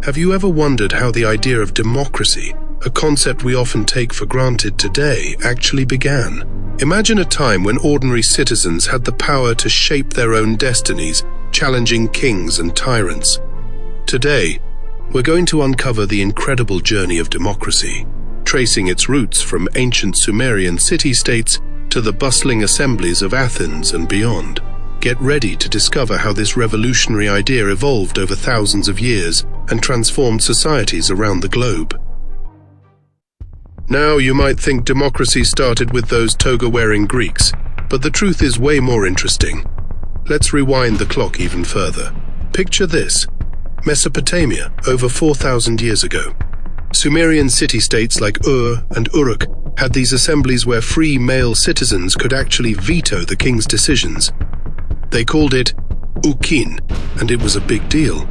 Have you ever wondered how the idea of democracy, a concept we often take for granted today, actually began? Imagine a time when ordinary citizens had the power to shape their own destinies, challenging kings and tyrants. Today, we're going to uncover the incredible journey of democracy, tracing its roots from ancient Sumerian city-states to the bustling assemblies of Athens and beyond. Get ready to discover how this revolutionary idea evolved over thousands of years and transformed societies around the globe. Now, you might think democracy started with those toga-wearing Greeks, but the truth is way more interesting. Let's rewind the clock even further. Picture this: Mesopotamia, over 4,000 years ago. Sumerian city-states like Ur and Uruk had these assemblies where free male citizens could actually veto the king's decisions. They called it ukkin, and it was a big deal.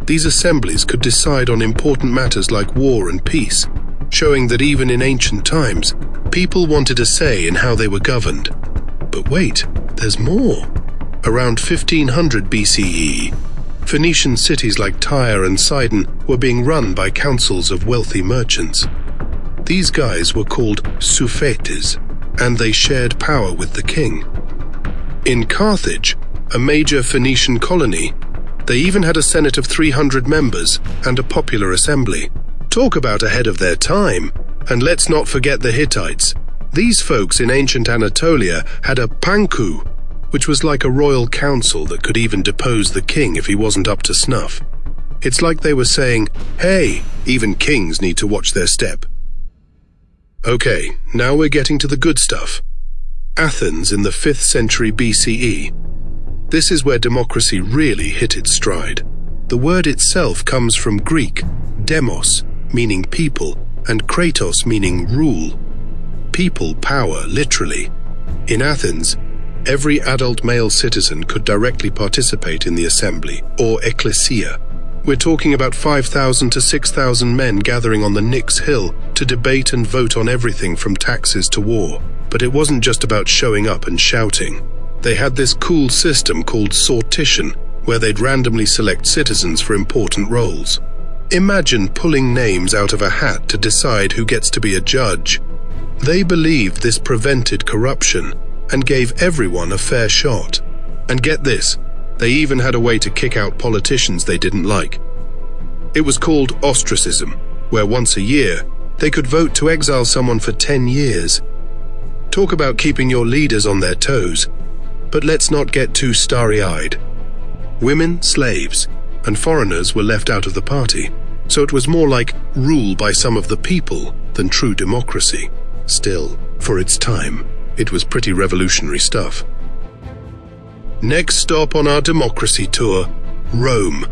These assemblies could decide on important matters like war and peace, showing that even in ancient times, people wanted a say in how they were governed. But wait, there's more. Around 1500 BCE, Phoenician cities like Tyre and Sidon were being run by councils of wealthy merchants. These guys were called sufetes, and they shared power with the king. In Carthage, a major Phoenician colony, they even had a senate of 300 members and a popular assembly. Talk about ahead of their time. And let's not forget the Hittites. These folks in ancient Anatolia had a panku, which was like a royal council that could even depose the king if he wasn't up to snuff. It's like they were saying, hey, even kings need to watch their step. Okay, now we're getting to the good stuff. Athens in the 5th century BCE. This is where democracy really hit its stride. The word itself comes from Greek, demos, meaning people, and kratos, meaning rule. People power, literally. In Athens, every adult male citizen could directly participate in the assembly, or ekklesia. We're talking about 5,000 to 6,000 men gathering on the Nix Hill to debate and vote on everything from taxes to war. But it wasn't just about showing up and shouting. They had this cool system called sortition, where they'd randomly select citizens for important roles. Imagine pulling names out of a hat to decide who gets to be a judge. They believed this prevented corruption and gave everyone a fair shot. And get this, they even had a way to kick out politicians they didn't like. It was called ostracism, where once a year, they could vote to exile someone for 10 years. Talk about keeping your leaders on their toes. But let's not get too starry-eyed. Women, slaves, and foreigners were left out of the party, so it was more like rule by some of the people than true democracy. Still, for its time, it was pretty revolutionary stuff. Next stop on our democracy tour, Rome.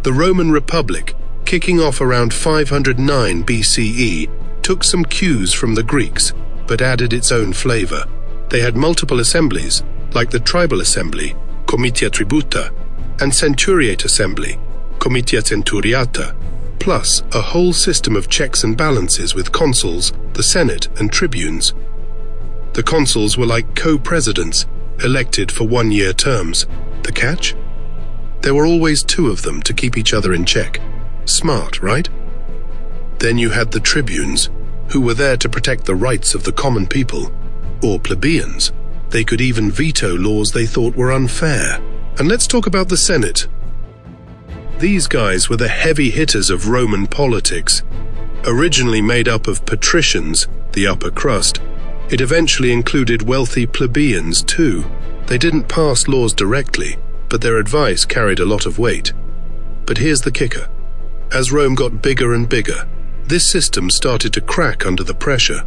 The Roman Republic, kicking off around 509 BCE, took some cues from the Greeks, but added its own flavor. They had multiple assemblies, like the tribal assembly, comitia tributa, and centuriate assembly, comitia centuriata, plus a whole system of checks and balances with consuls, the Senate, and tribunes. The consuls were like co-presidents, elected for one-year terms. The catch? There were always two of them to keep each other in check. Smart, right? Then you had the tribunes, who were there to protect the rights of the common people, or plebeians. They could even veto laws they thought were unfair. And let's talk about the Senate. These guys were the heavy hitters of Roman politics. Originally made up of patricians, the upper crust, it eventually included wealthy plebeians too. They didn't pass laws directly, but their advice carried a lot of weight. But here's the kicker. As Rome got bigger and bigger, this system started to crack under the pressure.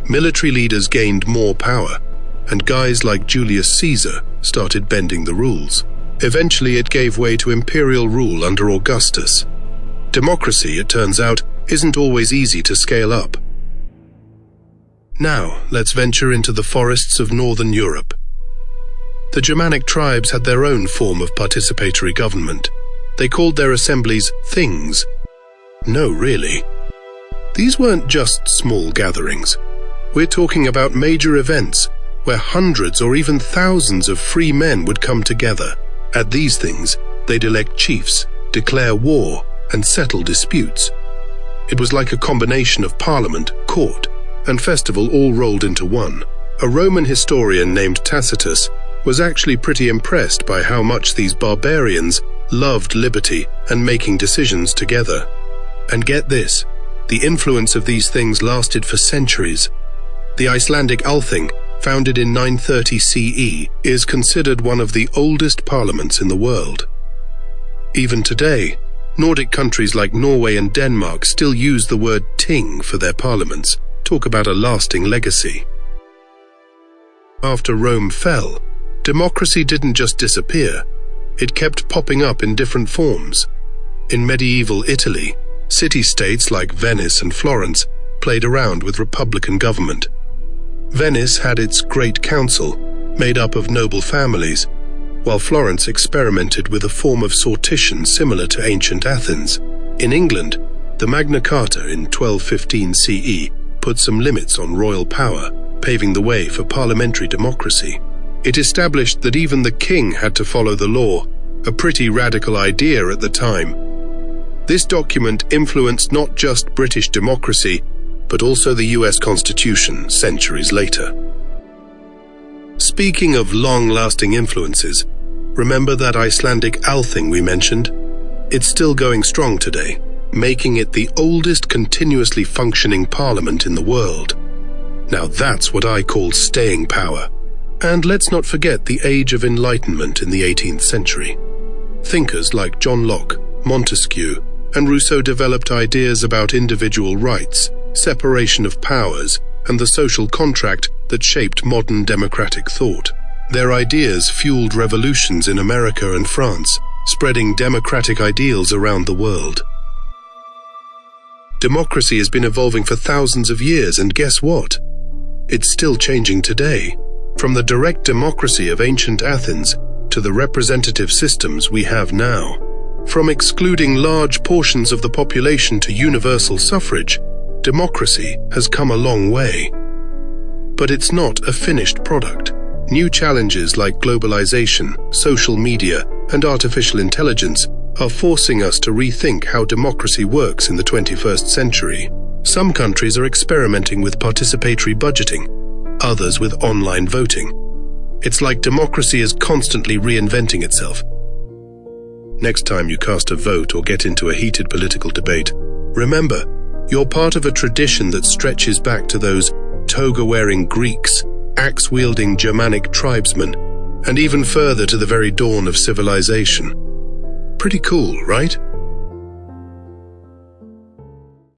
Military leaders gained more power, and guys like Julius Caesar started bending the rules. Eventually, it gave way to imperial rule under Augustus. Democracy, it turns out, isn't always easy to scale up. Now, let's venture into the forests of northern Europe. The Germanic tribes had their own form of participatory government. They called their assemblies things. No, really. These weren't just small gatherings. We're talking about major events where hundreds or even thousands of free men would come together. At these things, they'd elect chiefs, declare war, and settle disputes. It was like a combination of parliament, court, and festival all rolled into one. A Roman historian named Tacitus was actually pretty impressed by how much these barbarians loved liberty and making decisions together. And get this, the influence of these things lasted for centuries. The Icelandic Althing, founded in 930 CE, is considered one of the oldest parliaments in the world. Even today, Nordic countries like Norway and Denmark still use the word ting for their parliaments. Talk about a lasting legacy. After Rome fell, democracy didn't just disappear. It kept popping up in different forms. In medieval Italy, city-states like Venice and Florence played around with republican government. Venice had its Great Council, made up of noble families, while Florence experimented with a form of sortition similar to ancient Athens. In England, the Magna Carta in 1215 CE put some limits on royal power, paving the way for parliamentary democracy. It established that even the king had to follow the law, a pretty radical idea at the time. This document influenced not just British democracy, but also the US Constitution centuries later. Speaking of long-lasting influences, remember that Icelandic Althing we mentioned? It's still going strong today, making it the oldest continuously functioning parliament in the world. Now that's what I call staying power. And let's not forget the Age of Enlightenment in the 18th century. Thinkers like John Locke, Montesquieu, and Rousseau developed ideas about individual rights, separation of powers, and the social contract that shaped modern democratic thought. Their ideas fueled revolutions in America and France, spreading democratic ideals around the world. Democracy has been evolving for thousands of years, and guess what? It's still changing today. From the direct democracy of ancient Athens to the representative systems we have now. From excluding large portions of the population to universal suffrage, democracy has come a long way. But it's not a finished product. New challenges like globalization, social media, and artificial intelligence are forcing us to rethink how democracy works in the 21st century. Some countries are experimenting with participatory budgeting, others with online voting. It's like democracy is constantly reinventing itself. Next time you cast a vote or get into a heated political debate, remember, you're part of a tradition that stretches back to those toga-wearing Greeks, axe-wielding Germanic tribesmen, and even further to the very dawn of civilization. Pretty cool, right?